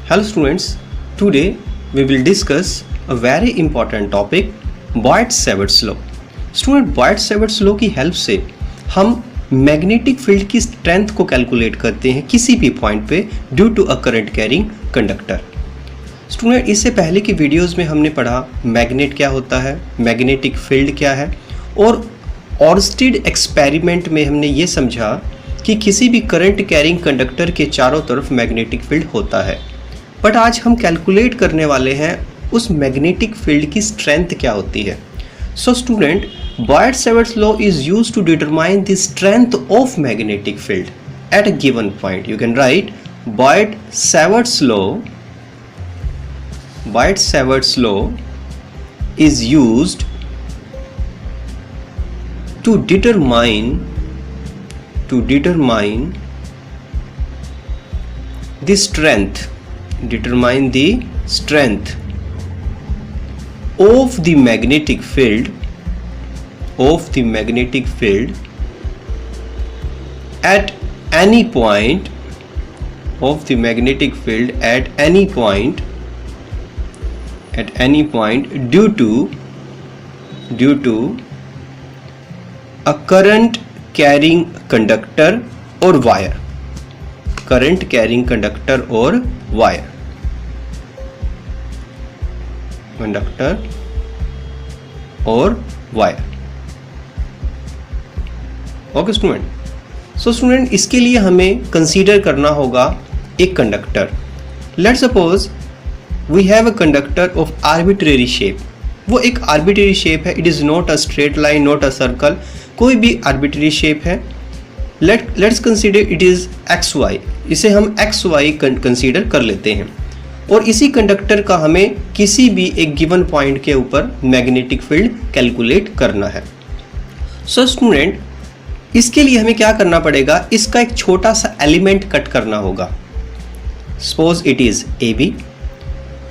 Hello students, today we will discuss a very important topic, Boyd-Savitt's law. Student Boyd-Savitt's law की help से हम magnetic field की strength को calculate करते हैं किसी भी पॉइंट पे due to a current carrying conductor. Student इससे पहले की वीडियोस में हमने पढ़ा मैग्नेट क्या होता है, मैग्नेटिक फील्ड क्या है, और ऑर्स्टेड एक्सपेरिमेंट में हमने ये समझा कि किसी भी करंट कैरिंग कंडक्टर के चारों तरफ मैग्नेटिक फील्ड होता है। बट आज हम कैलकुलेट करने वाले हैं उस मैग्नेटिक फील्ड की स्ट्रेंथ क्या होती है। So student, Boyd-Savitt's law is used to determine the strength of magnetic field at a given point. You can write Boyd-Savitt's law is used to determine the strength of the magnetic field at any point due to a current carrying conductor or wire. Okay student, so student इसके लिए हमें consider करना होगा एक conductor. Let's suppose we have a conductor of arbitrary shape. वो एक arbitrary shape है, it is not a straight line, not a circle, कोई भी आर्बिट्रेरी शेप है। Let's consider it is X Y, इसे हम एक्स वाई कंसीडर कर लेते हैं, और इसी कंडक्टर का हमें किसी भी एक गिवन पॉइंट के ऊपर मैग्नेटिक फील्ड कैलकुलेट करना है। सो स्टूडेंट इसके लिए हमें क्या करना पड़ेगा, इसका एक छोटा सा एलिमेंट कट करना होगा। Suppose it is A B.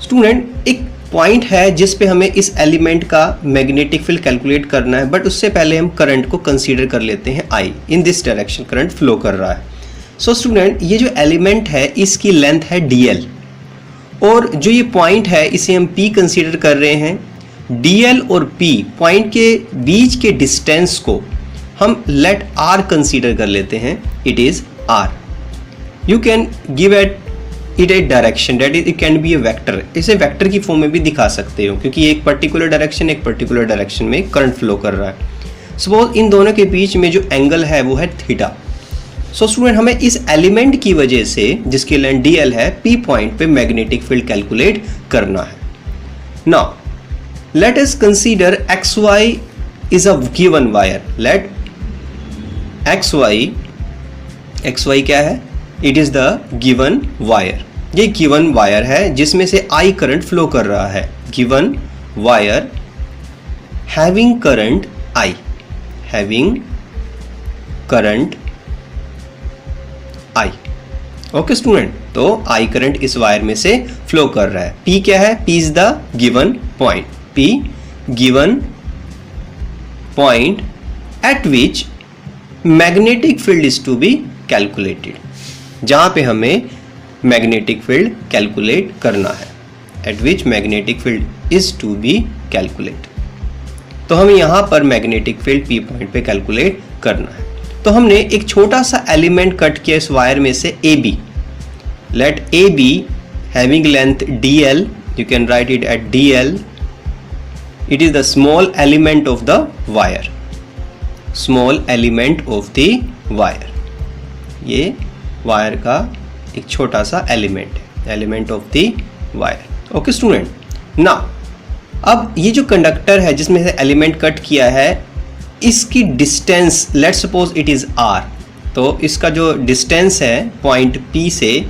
Student एक पॉइंट है जिस पे हमें इस एलिमेंट का मैग्नेटिक फील्ड कैलकुलेट करना है, बट उससे पहले हम करंट को कंसीडर कर लेते हैं I. In this direction current flow कर रहा है। सो स्टूडेंट ये जो एलिमेंट है इसकी लेंथ है डीएल, और जो ये पॉइंट है इसे हम पी कंसीडर कर रहे हैं। डीएल और पी पॉइंट के बीच के डिस्टेंस को हम लेट आर कंसीडर कर लेते हैं, it is R. You can give it a direction, that is it can be a vector. इसे वेक्टर की फॉर्म में भी दिखा सकते हो, क्योंकि एक पर्टिकुलर डायरेक्शन में करंट फ्लो कर रहा है। सपोज इन दोनों के बीच में जो एंगल है वो है थीटा। सो स्टूडेंट हमें इस एलिमेंट की वजह से जिसकी लेंथ डीएल है, पी पॉइंट पे मैग्नेटिक फील्ड कैलकुलेट करना है। Now let us consider X Y is a given wire. Let X Y क्या है, it is the given wire. ये गिवन वायर है जिसमें से आई करंट फ्लो कर रहा है। Given wire having current I, okay student, तो आई करंट इस वायर में से फ्लो कर रहा है। पी क्या है, P is the given point, P given point at which magnetic field is to be calculated, जहां पे हमें मैग्नेटिक फील्ड कैलकुलेट करना है, at which magnetic field is to be calculate. तो हमें यहां पर मैग्नेटिक फील्ड पी पॉइंट पे कैलकुलेट करना है। तो हमने एक छोटा सा एलिमेंट कट किया इस वायर में से, A B. Let A B having length DL, you can write it at DL. It is the small element of the wire, ये वायर का एक छोटा सा एलिमेंट है, element of the wire. Okay student, now अब ये जो conductor है जिसमें से एलिमेंट कट किया है, इसकी distance let's suppose it is R. तो इसका जो डिस्टेंस है पॉइंट पी से,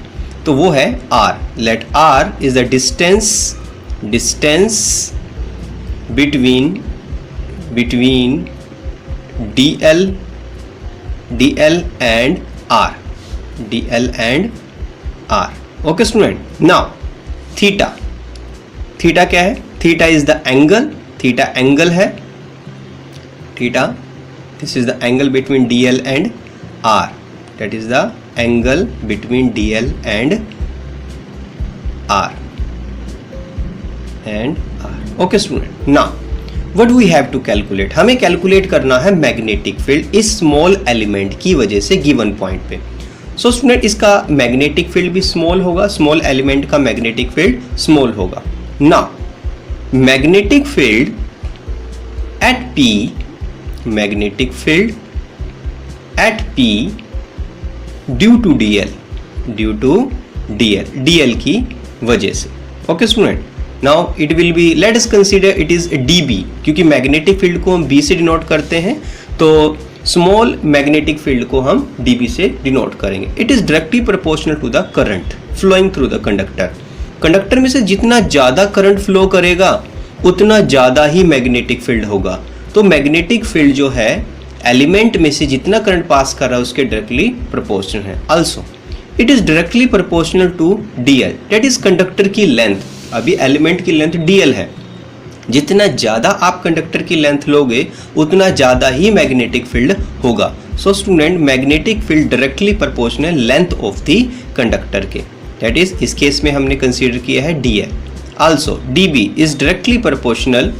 तो वो है R. Let R is the distance between DL and R. Okay student, now theta क्या है, theta is the angle, theta angle है, theta this is the angle between DL and R, that is the angle between DL and R and R. Okay student, now what we have to calculate, हमें calculate करना है magnetic field इस small element की वजह से given point पे. So student इसका magnetic field भी स्मॉल होगा, स्मॉल एलिमेंट का मैग्नेटिक फील्ड स्मॉल होगा. Now magnetic field at P, magnetic field at P due to DL की वजह से. Okay student, now it will be, let us consider it is DB, क्योंकि magnetic field को हम B से denote करते हैं तो स्मॉल मैग्नेटिक फील्ड को हम DB से डिनोट करेंगे. It is directly proportional to the current flowing through the conductor. Conductor में से जितना ज्यादा करंट फ्लो करेगा उतना ज्यादा ही मैग्नेटिक फील्ड होगा. तो मैग्नेटिक फील्ड जो है एलिमेंट में से जितना करंट पास कर रहा है उसके डायरेक्टली प्रोपोर्शनल है. Also it is directly proportional to DL, that is conductor की लेंथ. अभी एलिमेंट की लेंथ DL है, जितना ज्यादा आप कंडक्टर की लेंथ लोगे उतना ज्यादा ही मैग्नेटिक फील्ड होगा. So student magnetic field directly proportional length of the conductor के, दैट इज इस केस में हमने कंसीडर किया है DL. Also DB is directly proportional.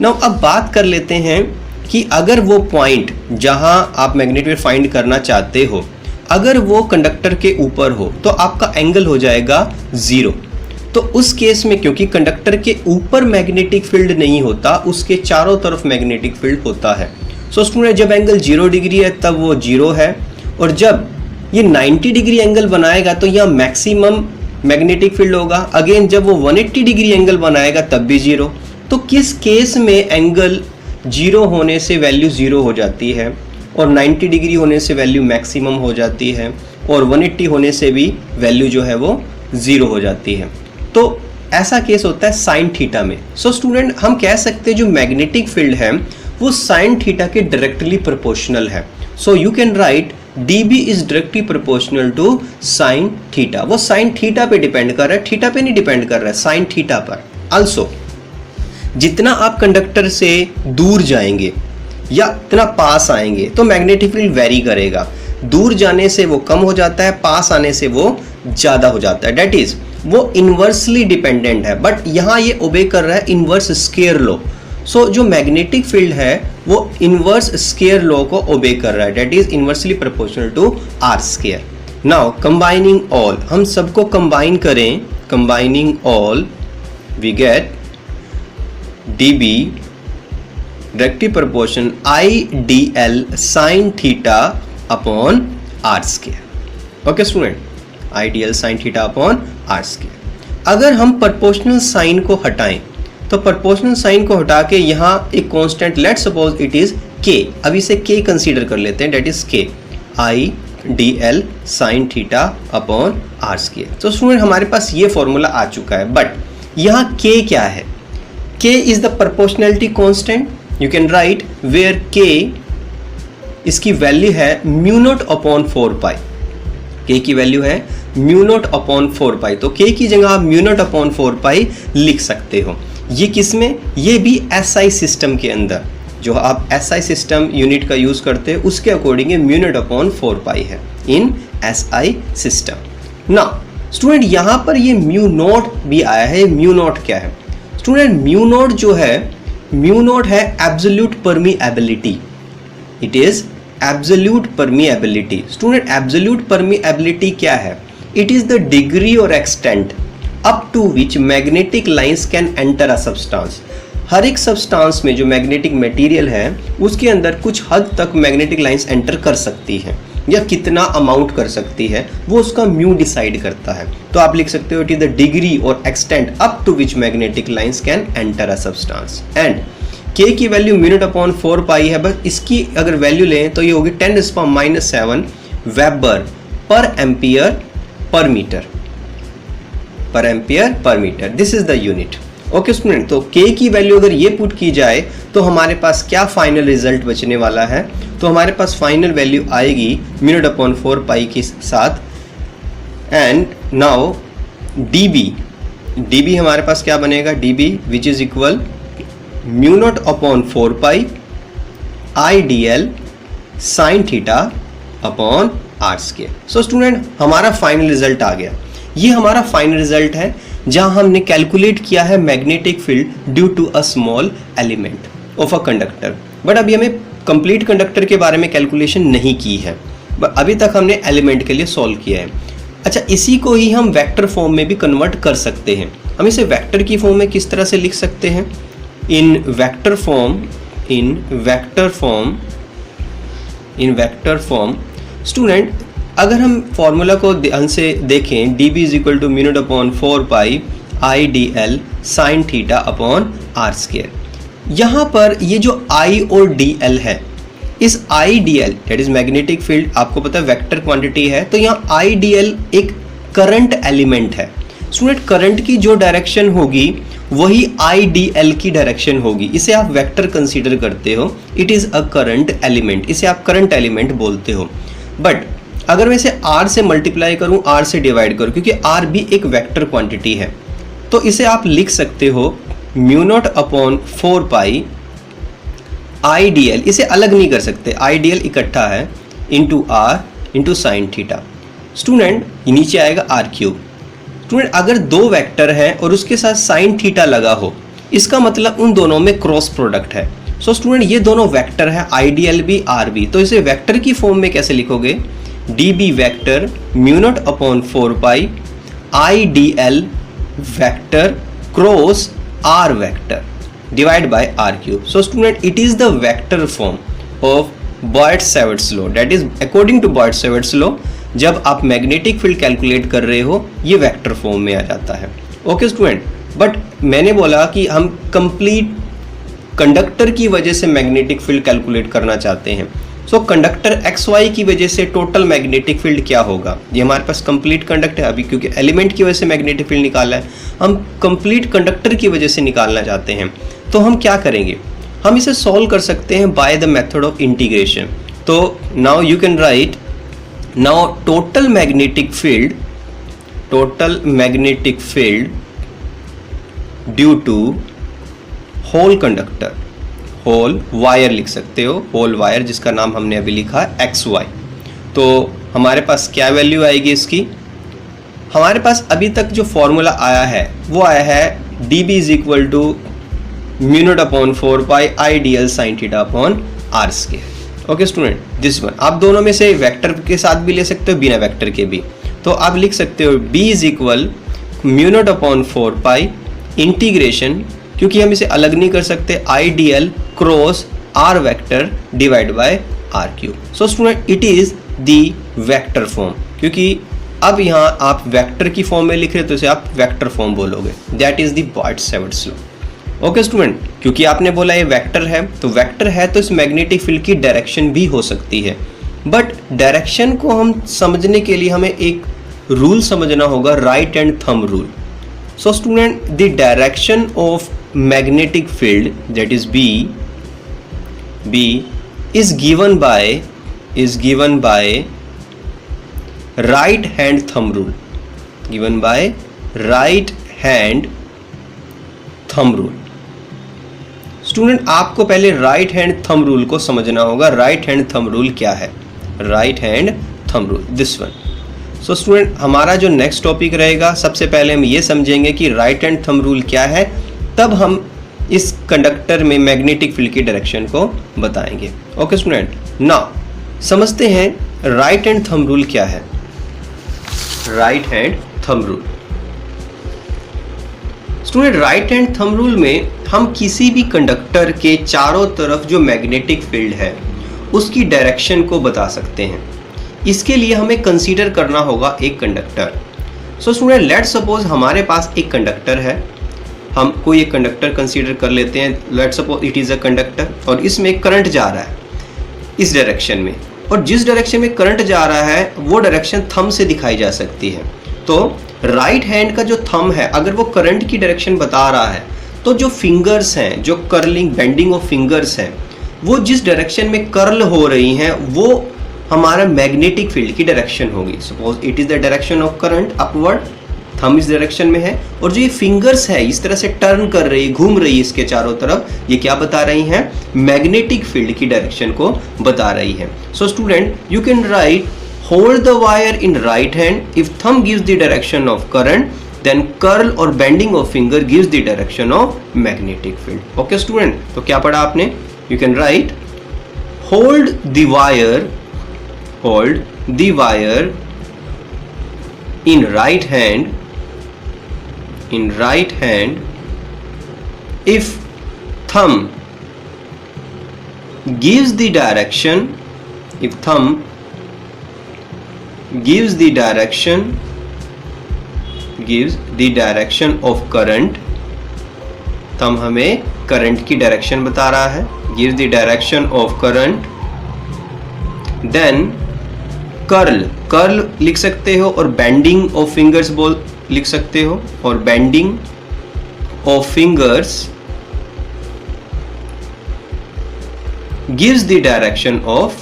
Now अब बात कर लेते हैं कि अगर वो पॉइंट जहां आप मैग्नेटिक फील्ड फाइंड करना चाहते हो अगर वो कंडक्टर के ऊपर हो तो आपका एंगल हो जाएगा 0. तो उस केस में क्योंकि कंडक्टर के ऊपर मैग्नेटिक फील्ड नहीं होता, उसके चारों तरफ मैग्नेटिक फील्ड होता है. सो स्टूडेंट जब एंगल 0 डिग्री है तब वो 0 है, और जब ये 90 डिग्री एंगल बनाएगा तो यहाँ मैक्सिमम मैग्नेटिक फील्ड होगा. अगेन जब वो 180 डिग्री एंगल बनाएगा तब भी 0. तो किस केस में एंगल 0 होने से वैल्यू 0 हो जाती है और 90 डिग्री होने से वैल्यू मैक्सिमम हो जाती है और 180 होने से भी वैल्यू जो है वो 0 हो जाती है. तो ऐसा केस होता है साइन थीटा में. सो स्टूडेंट हम कह सकते हैं जो मैग्नेटिक फील्ड है वो साइन थीटा के डायरेक्टली प्रोपोर्शनल है. So you can write DB is directly proportional to sine theta. वो साइन थीटा पे डिपेंड कर रहा है, थीटा पे नहीं डिपेंड कर रहा है, साइन थीटा पर. आल्सो जितना आप कंडक्टर से दूर जाएंगे या इतना पास आएंगे तो मैग्नेटिक फील्ड वेरी करेगा. दूर जाने से वो कम हो जाता है, पास आने से वो ज्यादा हो जाता है. दैट इज वो इनवर्सली डिपेंडेंट है, बट यहाँ ये ओबे कर रहा है इनवर्स स्केयर लॉ. सो जो मैग्नेटिक फील्ड है वो इनवर्स स्केयर लॉ को ओबे कर रहा है, that is inversely proportional to R square. Now combining all, हम सबको कंबाइन करें, combining all we get DB directly proportion IDL sine theta upon R square. Okay student, IDL sine theta upon R square. अगर हम proportional sign को हटाएं तो proportional sign को हटा के यहाँ एक constant, let's suppose it is K, अब इसे K कंसीडर कर लेते हैं, that is K IDL sine theta upon R square. तो स्टूडेंट हमारे पास ये फॉर्मूला आ चुका है, बट यहाँ K क्या है? K is the proportionality constant. You can write where K इसकी वैल्यू है mu not upon 4 pi. K की वैल्यू है म्यू नॉट अपॉन 4 पाई. तो K की जगह आप म्यू नॉट अपॉन 4 पाई लिख सकते हो. ये किस में? ये भी SI सिस्टम के अंदर, जो आप SI सिस्टम यूनिट का यूज करते हैं उसके according mu naught upon 4 pi है इन SI सिस्टम. नाउ स्टूडेंट यहाँ पर ये म्यू नॉट भी आया है. म्यू नॉट क्या है स्टूडेंट? म्यू नॉट जो है, म्यू नॉट है absolute permeability. It is absolute permeability. Student absolute permeability क्या है? इट इज द डिग्री और extent up to which magnetic lines can enter a substance. हर एक सब्सटेंस में जो मैग्नेटिक मटेरियल है उसके अंदर कुछ हद तक मैग्नेटिक लाइंस एंटर कर सकती है, या कितना अमाउंट कर सकती है वो उसका म्यू डिसाइड करता है. तो आप लिख सकते हो इट इज द डिग्री और extent up to which magnetic lines can enter a substance. And K की value mu not upon 4 pi है, बस इसकी अगर वैल्यू लें तो ये होगी 10⁻⁻7 वेबर पर एम्पियर पर मीटर. पर एम्पियर पर metre, this is the unit. Okay student, तो K की वैल्यू अगर ये पुट की जाए तो हमारे पास क्या फाइनल रिजल्ट बचने वाला है? तो हमारे पास फाइनल वैल्यू आएगी म्यू नॉट अपॉन 4 पाई के साथ. एंड नाउ DB हमारे पास क्या बनेगा? DB which is equal mu not upon 4 pi IDL sine theta upon R square. So student हमारा फाइनल रिजल्ट आ गया. ये हमारा फाइनल रिजल्ट है. जहां हमने कैलकुलेट किया है magnetic field due to a small element of a conductor. But अभी हमें कंप्लीट कंडक्टर के बारे में कैलकुलेशन नहीं की है, अभी तक हमने एलिमेंट के लिए सॉल्व किया है। अच्छा, इसी को ही हम वेक्टर फॉर्म में भी कन्वर्ट कर सकते हैं। हम इसे वेक्टर की फॉर्म में किस तरह से लिख सकते हैं? इन वेक्टर फॉर्म स्टूडेंट, अगर हम फॉर्मूला को ध्यान से देखें, dB is equal to mu not upon 4 pi IDL sine theta upon R square. यहाँ पर ये जो I और DL है, इस IDL that is magnetic field, आपको पता है वेक्टर क्वांटिटी है, तो यहाँ IDL एक करंट एलिमेंट है। स्टूडेंट, करंट की जो डायरेक्शन होगी वही IDL की डायरेक्शन होगी। इसे आप वेक्टर कंसीडर करते हो, it is a current element, इसे आप करंट एलिमेंट बोलते हो। बट अगर मैं इसे R से मल्टीप्लाई करूं, R से डिवाइड करूं, क्योंकि R भी एक वेक्टर क्वांटिटी है, तो इसे आप लिख सकते हो mu naught upon 4 pi IDL, इसे अलग नहीं कर सकते, IDL इकट्ठा है, into R into sine theta. Student, नीचे आएगा R क्यूब। स्टूडेंट, अगर दो वेक्टर हैं और उसके साथ साइन थीटा लगा हो, इसका मतलब उन दोनों में क्रॉस प्रोडक्ट है। सो स्टूडेंट, ये दोनों वेक्टर है, IDL भी R भी, तो इसे वेक्टर की फॉर्म में कैसे लिखोगे? DB vector mu not upon 4 pi IDL vector cross R vector divide by R cube. So student, it is the vector form of Biot Savart's law, that is according to Biot Savart's law, जब आप magnetic field calculate कर रहे हो ये vector form में आ जाता है। Okay student, but मैंने बोला कि हम कंप्लीट कंडक्टर की वजह से मैग्नेटिक फील्ड कैलकुलेट करना चाहते हैं। सो कंडक्टर XY की वजह से टोटल मैग्नेटिक फील्ड क्या होगा? ये हमारे पास कंप्लीट कंडक्टर है, अभी क्योंकि एलिमेंट की वजह से मैग्नेटिक फील्ड निकाला है, हम कंप्लीट कंडक्टर की वजह से निकालना चाहते हैं। तो हम क्या करेंगे? हम इसे सॉल्व कर सकते हैं by the method of integration. तो now you can write, now total magnetic field due to whole conductor, whole wire लिख सकते हो, whole wire जिसका नाम हमने अभी लिखा है XY। तो हमारे पास क्या वैल्यू आएगी इसकी? हमारे पास अभी तक जो फॉर्मूला आया है वो आया है dB is equal to mu not upon 4 pi IDL sine theta upon R square. Okay student, this one आप दोनों में से वेक्टर के साथ भी ले सकते हो, बिना वेक्टर के भी। तो आप लिख सकते हो B is equal mu not upon 4 pi integration, क्योंकि हम इसे अलग नहीं कर सकते, IDL cross R vector divide by R cube. So student, it is the vector form, क्योंकि अब यहाँ आप वेक्टर की फॉर्म में लिख रहे हो तो इसे आप वेक्टर फॉर्म बोलोगे, that is the Biot Savart's law. Okay student, क्योंकि आपने बोला ये वेक्टर है, तो वेक्टर है तो इस मैग्नेटिक फील्ड की डायरेक्शन भी हो सकती है। बट डायरेक्शन को हम समझने के लिए हमें एक रूल समझना होगा, right and thumb rule. So student, the direction of magnetic field that is B is given by right hand thumb rule, given by right hand thumb rule। Student, आपको पहले राइट हैंड थंब रूल को समझना होगा। Right hand thumb rule क्या है? Right hand thumb rule, this one. So student, हमारा जो next topic रहेगा, सबसे पहले हम ये समझेंगे कि राइट हैंड थंब रूल क्या है, तब हम इस कंडक्टर में मैग्नेटिक फील्ड की डायरेक्शन को बताएंगे। ओके स्टूडेंट, नाउ समझते हैं राइट हैंड थंब रूल क्या है। Right hand thumb rule, student, right hand thumb rule में हम किसी भी कंडक्टर के चारों तरफ जो मैग्नेटिक फील्ड है उसकी डायरेक्शन को बता सकते हैं। इसके लिए हमें कंसीडर करना होगा एक conductor. So student, let's suppose हमारे पास एक कंडक्टर है, हम कोई एक कंडक्टर कंसीडर कर लेते हैं। Let's suppose it is a conductor और इसमें करंट जा रहा है इस डायरेक्शन में, और जिस डायरेक्शन में करंट जा रहा है वो डायरेक्शन थंब से दिखाई जा सकती है। तो राइट हैंड का जो थंब है, अगर वो करंट की डायरेक्शन बता रहा है, तो जो फिंगर्स हैं, जो कर्लिंग बेंडिंग ऑफ फिंगर्स हैं, वो जिस डायरेक्शन में कर्ल हो रही हैं वो हमारा मैग्नेटिक फील्ड की डायरेक्शन होगी। Suppose it is the direction of current upward, thumb इस डायरेक्शन में है, और जो ये फिंगर्स है इस तरह से टर्न कर रही, घूम रही है इसके चारों तरफ, ये क्या बता रही हैं? मैग्नेटिक फील्ड की डायरेक्शन को बता रही है। So student, you can right hold the wire in right hand if thumb gives the direction of current then curl or bending of finger gives the direction of magnetic field। okay student, तो क्या पढ़ा आपने? you can write hold the wire in right hand if thumb gives the direction of current, thumb हमें current की direction बता रहा है, gives the direction of current, then curl लिख सकते हो और बेंडिंग ऑफ फिंगर्स लिख सकते हो, और bending of fingers gives the direction of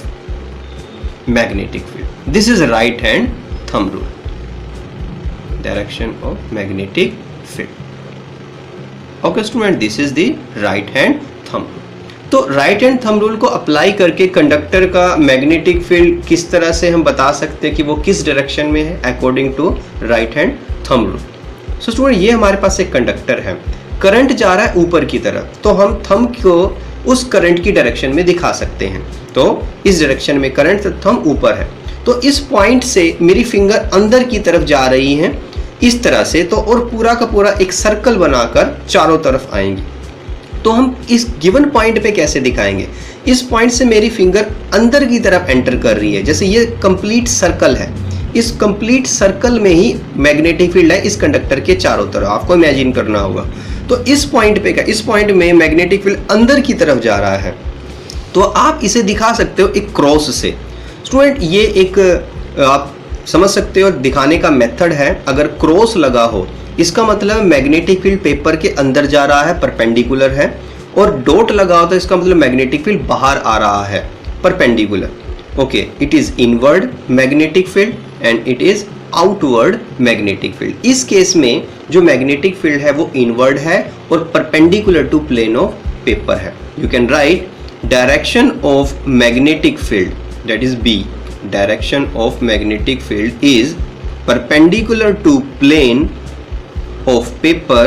magnetic field। this is a right hand thumb rule, direction of magnetic field। okay student, this is the right hand thumb rule। तो right hand thumb rule को apply करके conductor का magnetic field किस तरह से हम बता सकते हैं कि वो किस डायरेक्शन में है according to right hand thumb rule. So student, ये हमारे पास एक कंडक्टर है, करंट जा रहा है ऊपर की तरफ, तो हम थंब को उस करंट की डायरेक्शन में दिखा सकते हैं। तो इस डायरेक्शन में करंट, तो थंब ऊपर है, तो इस पॉइंट से मेरी फिंगर अंदर की तरफ जा रही है इस तरह से, तो और पूरा का पूरा एक सर्कल बनाकर चारों तरफ आएंगी। तो हम इस गिवन पॉइंट पे कैसे दिखाएंगे? इस पॉइंट से मेरी फिंगर अंदर की तरफ एंटर कर रही है, जैसे ये कंप्लीट सर्कल है, इस कंप्लीट सर्कल में ही मैग्नेटिक फील्ड है इस कंडक्टर के चारों तरफ, आपको इमेजिन करना होगा। तो इस पॉइंट पे इस पॉइंट में मैग्नेटिक फील्ड अंदर की तरफ जा रहा है, तो आप इसे दिखा सकते हो एक क्रॉस से। स्टूडेंट, ये एक आप समझ सकते हो दिखाने का मेथड है। अगर क्रॉस लगा हो, इसका मतलब मैग्नेटिक फील्ड पेपर के अंदर जा रहा है, परपेंडिकुलर है, और डॉट लगा हो तो इसका मतलब मैग्नेटिक फील्ड बाहर आ रहा है, perpendicular. Okay, it is inward magnetic field and it is outward magnetic field. इस केस में जो मैग्नेटिक फील्ड है वो इनवर्ड है और perpendicular to plane of paper है। You can write direction of magnetic field, that is B, direction of magnetic field is perpendicular to plane of paper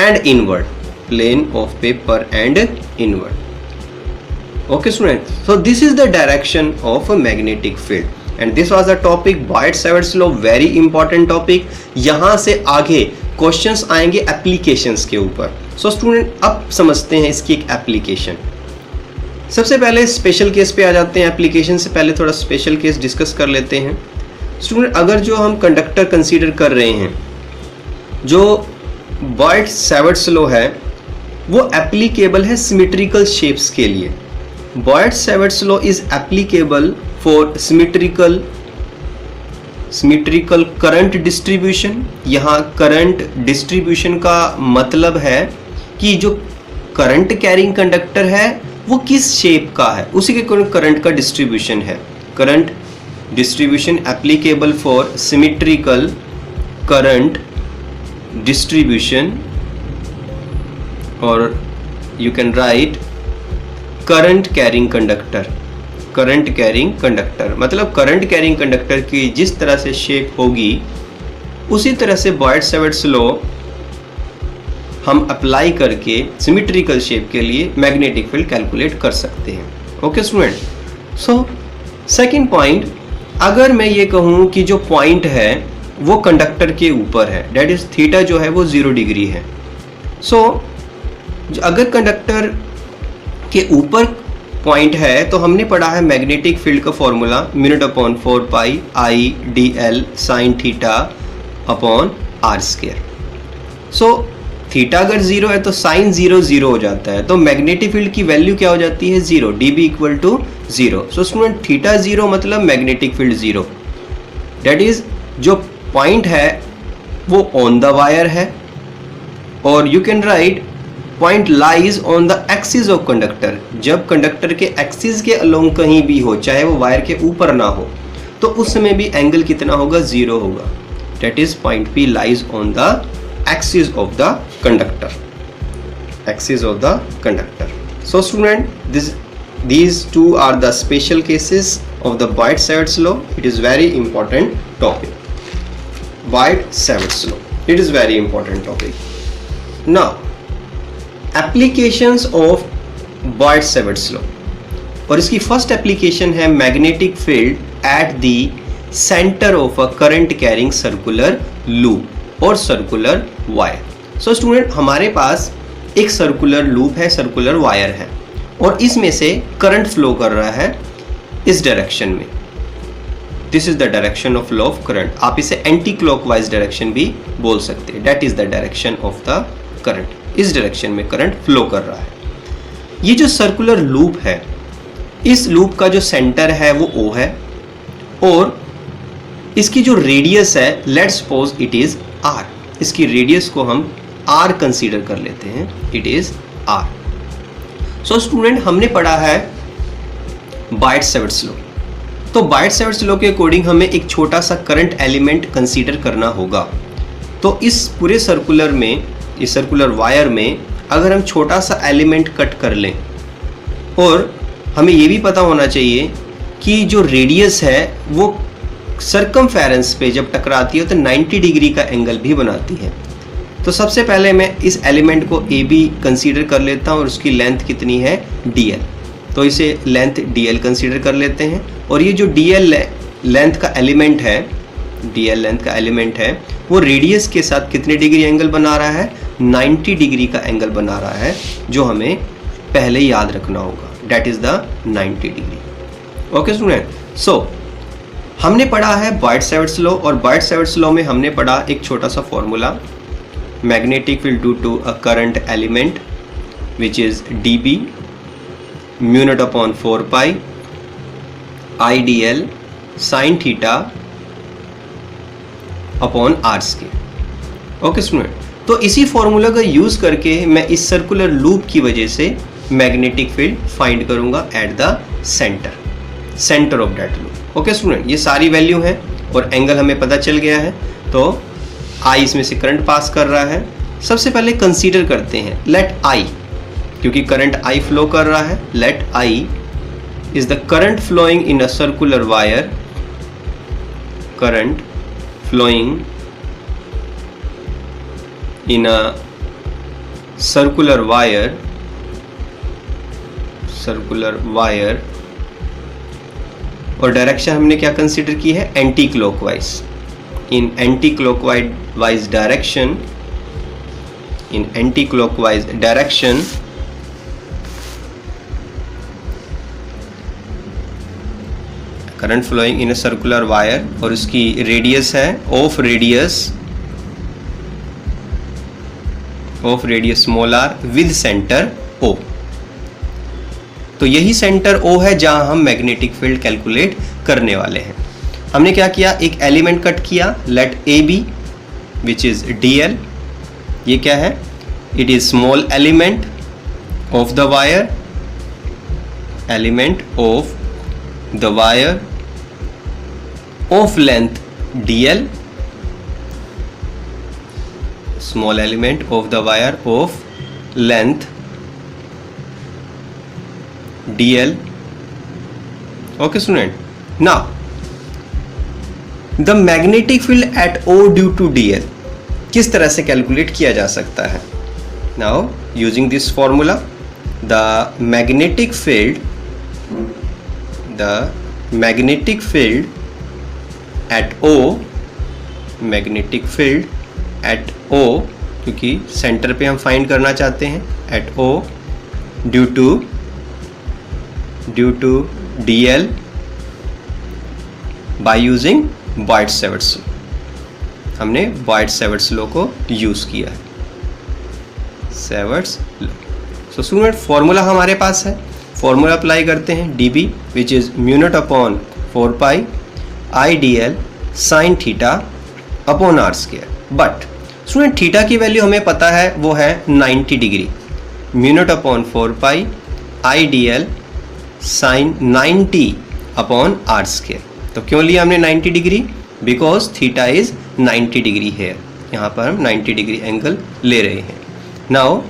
and inward, plane of paper and inward। okay students, so this is the direction of a magnetic field and this was the topic Boyd-Savitt's law, very important topic। यहाँ से आगे questions आएंगे applications के ऊपर। so student, अब समझते हैं इसकी एक एप्लीकेशन। सबसे पहले स्पेशल केस पे आ जाते हैं। एप्लीकेशन से पहले थोड़ा स्पेशल केस डिस्कस कर लेते हैं। स्टूडेंट, अगर जो हम कंडक्टर कंसीडर कर रहे हैं, जो बॉयड-सैविट्स लॉ है वो एप्लीकेबल है सिमेट्रिकल शेप्स के लिए। Biot Savart's law is applicable for symmetrical current distribution. यहाँ करंट डिस्ट्रीब्यूशन का मतलब है कि जो करंट कैरिंग कंडक्टर है वो किस शेप का है, उसी के करंट का डिस्ट्रीब्यूशन है। Current distribution applicable for symmetrical current distribution, or you can write current carrying conductor। Current carrying conductor मतलब करंट कैरिंग कंडक्टर की जिस तरह से शेप होगी उसी तरह से बॉयड-सैविट्स लॉ हम अप्लाई करके सिमेट्रिकल शेप के लिए मैग्नेटिक फील्ड कैलकुलेट कर सकते हैं। Okay student, so second point, अगर मैं ये कहूँ कि जो पॉइंट है वो कंडक्टर के ऊपर है, डेट इज थीटा जो है वो 0 डिग्री है। सो अगर कंडक्टर के ऊपर पॉइंट है तो हमने पढ़ा है मैग्नेटिक फील्ड का formula μ/4 pi I D L sine theta upon R square. So theta अगर 0 है तो साइन 0 0 हो जाता है, तो मैग्नेटिक फील्ड की वैल्यू क्या हो जाती है 0, dB equal to 0। So student, theta 0 मतलब मैग्नेटिक फील्ड 0, डेट इज जो पॉइंट है वो ऑन द वायर है, और you can write point lies on the axis of conductor. जब कंडक्टर के एक्सिस के अलोंग कहीं भी हो, चाहे वो वायर के ऊपर ना हो, तो उस समय भी एंगल कितना होगा 0 होगा, that is point P lies on the axis of the conductor, axis of the conductor. So student, these two are the special cases of the Boyd-Savitt's law। it is very important topic। Boyd-Savitt's law. It is very important topic. Now, applications of Boyd-Savitt's law. और इसकी first application है magnetic field at the center of a current carrying circular loop और circular wire. So student, हमारे पास एक circular loop है, circular wire है, और इसमें से करंट फ्लो कर रहा है इस डायरेक्शन में. This is the direction of flow of current. आप इसे एंटी क्लॉकवाइज डायरेक्शन भी बोल सकते हैं. That is the direction of the current. इस डायरेक्शन में करंट फ्लो कर रहा है. ये जो सर्कुलर लूप है, इस लूप का जो सेंटर है वो O है, और इसकी जो रेडियस है, let's suppose it is R. इसकी रेडियस को हम R कंसीडर कर लेते हैं. It is R. So student, हमने पढ़ा है Boyd-Savitt's लॉ. तो Boyd-Savitt's लॉ के अकॉर्डिंग हमें एक छोटा सा करंट एलिमेंट कंसीडर करना होगा. तो इस पूरे सर्कुलर में, इस सर्कुलर वायर में अगर हम छोटा सा एलिमेंट कट कर लें, और हमें ये भी पता होना चाहिए कि जो रेडियस है वो सर्कमफेरेंस पे जब टकराती है तो 90 डिग्री का एंगल भी बनाती है. तो सबसे पहले मैं इस एलिमेंट को ए बी कंसीडर कर लेता हूँ, और उसकी लेंथ कितनी है, DL. तो इसे लेंथ DL कंसीडर कर लेते हैं. और ये जो DL लेंथ का एलिमेंट है, DL लेंथ का एलिमेंट है, वो रेडियस के साथ कितने डिग्री एंगल बना रहा है, 90 डिग्री का एंगल बना रहा है, जो हमें पहले याद रखना होगा. That is the 90 degree. Okay student, so हमने पढ़ा है Boyd-Savitt's लॉ, और Boyd-Savitt's लॉ में हमने पढ़ा एक छोटा सा formula, magnetic field due to a current element which is dB mu not upon 4 pi IDL sine theta upon R square. Okay student, तो इसी फॉर्मूला का यूज करके मैं इस सर्कुलर लूप की वजह से मैग्नेटिक फील्ड फाइंड करूंगा eight the center of that loop. Okay student, ये सारी वैल्यू है और एंगल हमें पता चल गया है. तो I इसमें से करंट पास कर रहा है. सबसे पहले कंसीडर करते हैं लेट I, क्योंकि करंट I फ्लो कर रहा है. Let I is the current flowing in a circular wire, current flowing in a circular wire, और डायरेक्शन हमने क्या कंसीडर की है, anti clockwise. In anti clockwise direction, in anti clockwise direction current flowing in a circular wire, और उसकी radius है of radius small r with centre O. तो यही सेंटर O है जहां हम मैग्नेटिक फील्ड कैलकुलेट करने वाले हैं. हमने क्या किया, एक एलिमेंट कट किया, let AB which is DL. ये क्या है, it is small element of the wire, element of the wire of length DL, small element of the wire of length DL. Okay student, now the magnetic field at O due to DL किस तरह से calculate किया जा सकता है. Now using this formula, the magnetic field at O, क्योंकि centre पे हम फाइंड करना चाहते हैं, at O due to DL by using Boyd-Savitt's law. हमने Boyd-Savitt's लॉ को यूज किया है, Savitt's law. So student, formula हमारे पास है, फॉर्मूला अप्लाई करते हैं, dB which is mu not upon 4 pi IDL sine theta upon R square. But student, theta की value हमें पता है, वो है 90 degree. Mu not upon 4 pi IDL sine 90 upon R square. तो क्यों लिया हमने 90 degree, because theta is 90 degree है. यहाँ पर हम 90 डिग्री एंगल ले रहे हैं. Now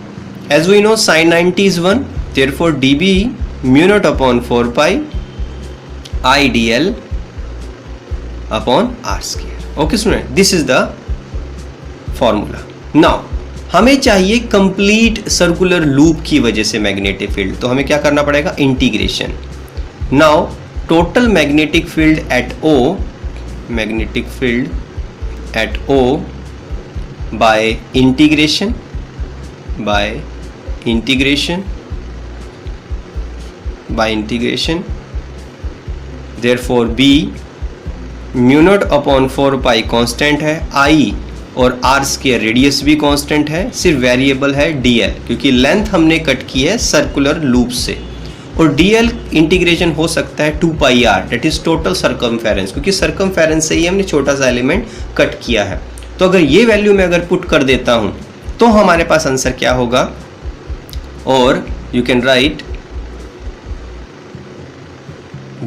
as we know sine 90 is 1, therefore dB mu not upon 4 pi IDL upon R square. Okay student, this is the formula. Now हमें चाहिए कंप्लीट सर्कुलर लूप की वजह से मैग्नेटिक फील्ड, तो हमें क्या करना पड़ेगा, integration. Now total magnetic field eight O, magnetic field eight O bye integration therefore B mu not upon 4 pi constant है, I और r स्क्वायर रेडियस भी कांस्टेंट है, सिर्फ वेरिएबल है dl, क्योंकि लेंथ हमने कट की है सर्कुलर लूप से, और dl इंटीग्रेशन हो सकता है 2 pi r, that is total circumference, क्योंकि सर्कमफेरेंस से ही हमने छोटा सा एलिमेंट कट किया है. तो अगर ये वैल्यू मैं अगर पुट कर देता हूं तो हमारे पास आंसर क्या होगा, और you can write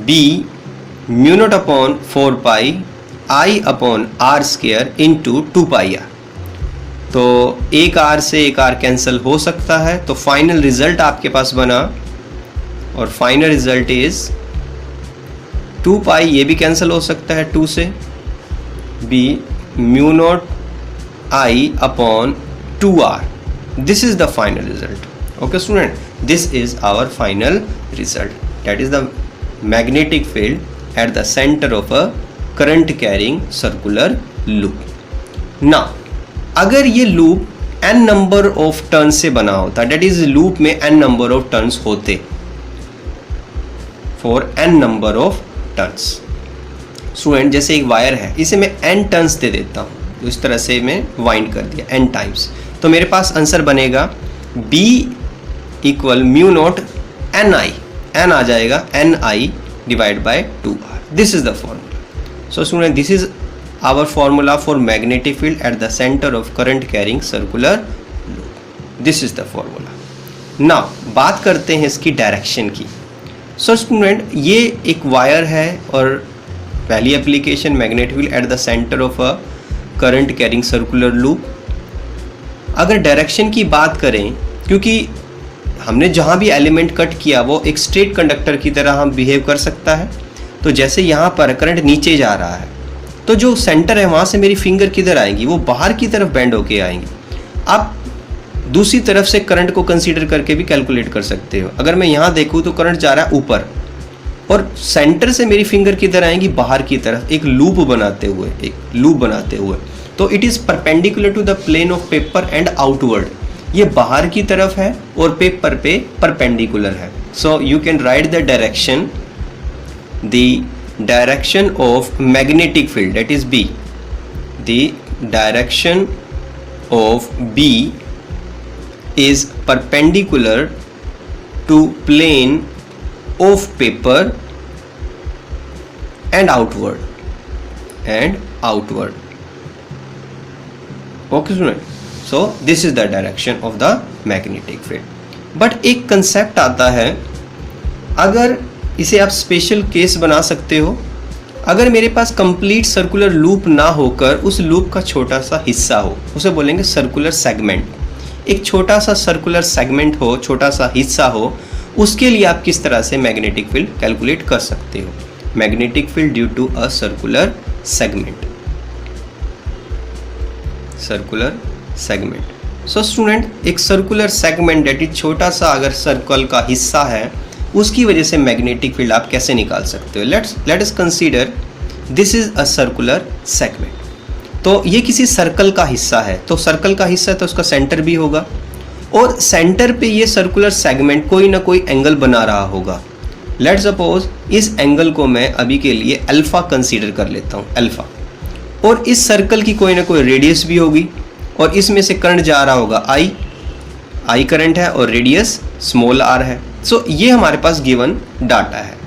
B mu not upon 4 pi I upon r square into 2 pi r. तो एक r से एक r कैंसिल हो सकता है, तो फाइनल रिजल्ट आपके पास बना, और फाइनल रिजल्ट इज 2 पाई, ये भी कैंसिल हो सकता है 2 से, B mu not I upon 2r. This is the final result. Okay student, this is our final result, that is the magnetic field at the center of a current carrying circular loop. Now अगर ये loop n number of turn से बना होता, that is loop में n number of turns होते, for n number of turns. Student जैसे एक wire है, इसे मैं n टर्न्स दे देता हूँ, तो इस तरह से मैं वाइंड कर दिया n टाइम्स, तो मेरे पास आंसर बनेगा B equal mu naught ni, n आ जाएगा ni divide by 2r. This is the formula. So student, this is our formula for magnetic field at the center of current carrying circular loop. This is the formula. Now बात करते हैं इसकी direction की. सो student, ये एक wire है और पहली application magnetic field at the center of a current carrying circular loop. अगर डायरेक्शन की बात करें, क्योंकि हमने जहाँ भी एलिमेंट कट किया वो एक स्ट्रेट कंडक्टर की तरह हम बिहेव कर सकता है, तो जैसे यहाँ पर करंट नीचे जा रहा है, तो जो सेंटर है वहाँ से मेरी फिंगर किधर आएंगी, वो बाहर की तरफ बेंड होके आएंगी. आप दूसरी तरफ से करंट को कंसीडर करके भी कैलकुलेट कर सकते हो. अगर मैं यहाँ देखूँ तो करंट जा रहा है ऊपर, और सेंटर से मेरी फिंगर किधर आएंगी, बाहर की तरफ, एक लूप बनाते हुए. तो it is perpendicular to the plane of paper and outward. ये बाहर की तरफ है और पेपर पे परपेंडिकुलर है. So you can right the direction of magnetic field, that is B. The direction of B is perpendicular to plane of paper and outward. Okay student, so this is the direction of the magnetic field. But एक concept आता है, अगर इसे आप special case बना सकते हो, अगर मेरे पास कंप्लीट सर्कुलर लूप ना होकर उस लूप का छोटा सा हिस्सा हो, उसे बोलेंगे सर्कुलर सेगमेंट. एक छोटा सा सर्कुलर सेगमेंट हो, छोटा सा हिस्सा हो, उसके लिए आप किस तरह से मैग्नेटिक फील्ड कैलकुलेट कर सकते हो. Magnetic field due to a circular segment. So student, एक सर्कुलर सेगमेंट दैट इज छोटा सा अगर सर्कल का हिस्सा है, उसकी वजह से मैग्नेटिक फील्ड आप कैसे निकाल सकते हो. Late us consider this is a circular segment. तो ये किसी सर्कल का हिस्सा है, तो सर्कल का हिस्सा है तो उसका सेंटर भी होगा, और सेंटर पे ये सर्कुलर सेगमेंट कोई ना कोई एंगल बना रहा होगा. लेट्स सपोज इस एंगल को मैं अभी के लिए अल्फा कंसीडर कर लेता हूँ, अल्फा. और इस सर्कल की कोई ना कोई रेडियस भी होगी, और इसमें से करंट जा रहा होगा आई करंट है, और रेडियस स्मॉल r है. सो ये हमारे पास गिवन डाटा है,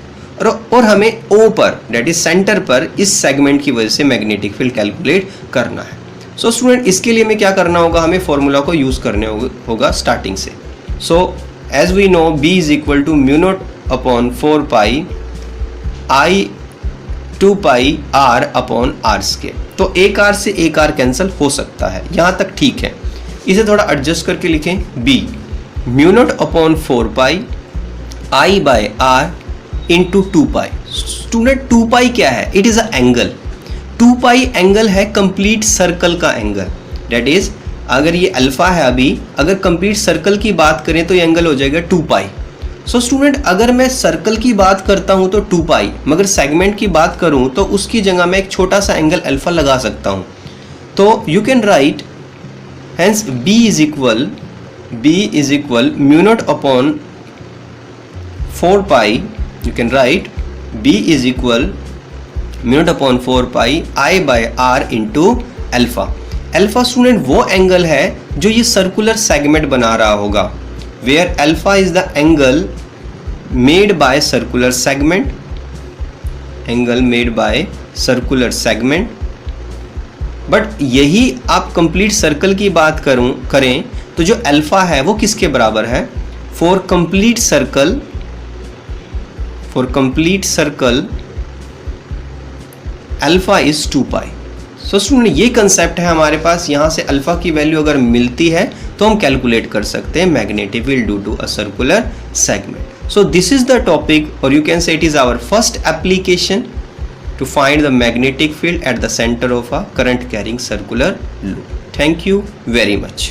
और हमें O पर, डेट इज सेंटर पर, इस सेगमेंट की वजह से मैग्नेटिक फील्ड कैलकुलेट करना है. सो स्टूडेंट, इसके लिए हमें क्या करना होगा, हमें फॉर्मूला को यूज़ करने होगा स्टार्टिंग से. So as we know B is equal to mu not upon 4 pi I 2 pi R upon R square. तो एक R से एक R कैंसिल हो सकता है, यहाँ तक ठीक है. इसे थोड़ा एडजस्ट करके लिखें, B mu not upon 4 pi I by R into 2 pi. Student 2 pi क्या है, it is a angle. 2 pi angle है कंप्लीट सर्कल का एंगल, डेट इज अगर ये अल्फा है अभी, अगर कंप्लीट सर्कल की बात करें तो ये एंगल हो जाएगा 2 पाई। सो स्टूडेंट अगर मैं सर्कल की बात करता हूं तो 2 पाई, मगर सेगमेंट की बात करूं तो उसकी जगह मैं एक छोटा सा एंगल अल्फा लगा सकता हूं। तो you can write hence b is equal mu not upon 4 pi, you can write b is equal mu not upon 4 pi i by r into alpha. Alpha student वो एंगल है जो ये circular segment बना रहा होगा, where alpha is the angle made by circular segment, angle made by circular segment. But यही आप complete circle की बात करें तो जो अल्फा है वो किसके बराबर है? For complete circle alpha is 2 pi. So student ये कंसेप्ट है हमारे पास, यहाँ से अल्फा की वैल्यू अगर मिलती है तो हम कैलकुलेट कर सकते हैं magnetic field due to a circular segment. So this is the topic, और you can say it is our first application to find the magnetic field at the center of a current carrying circular loop. Thank you very much.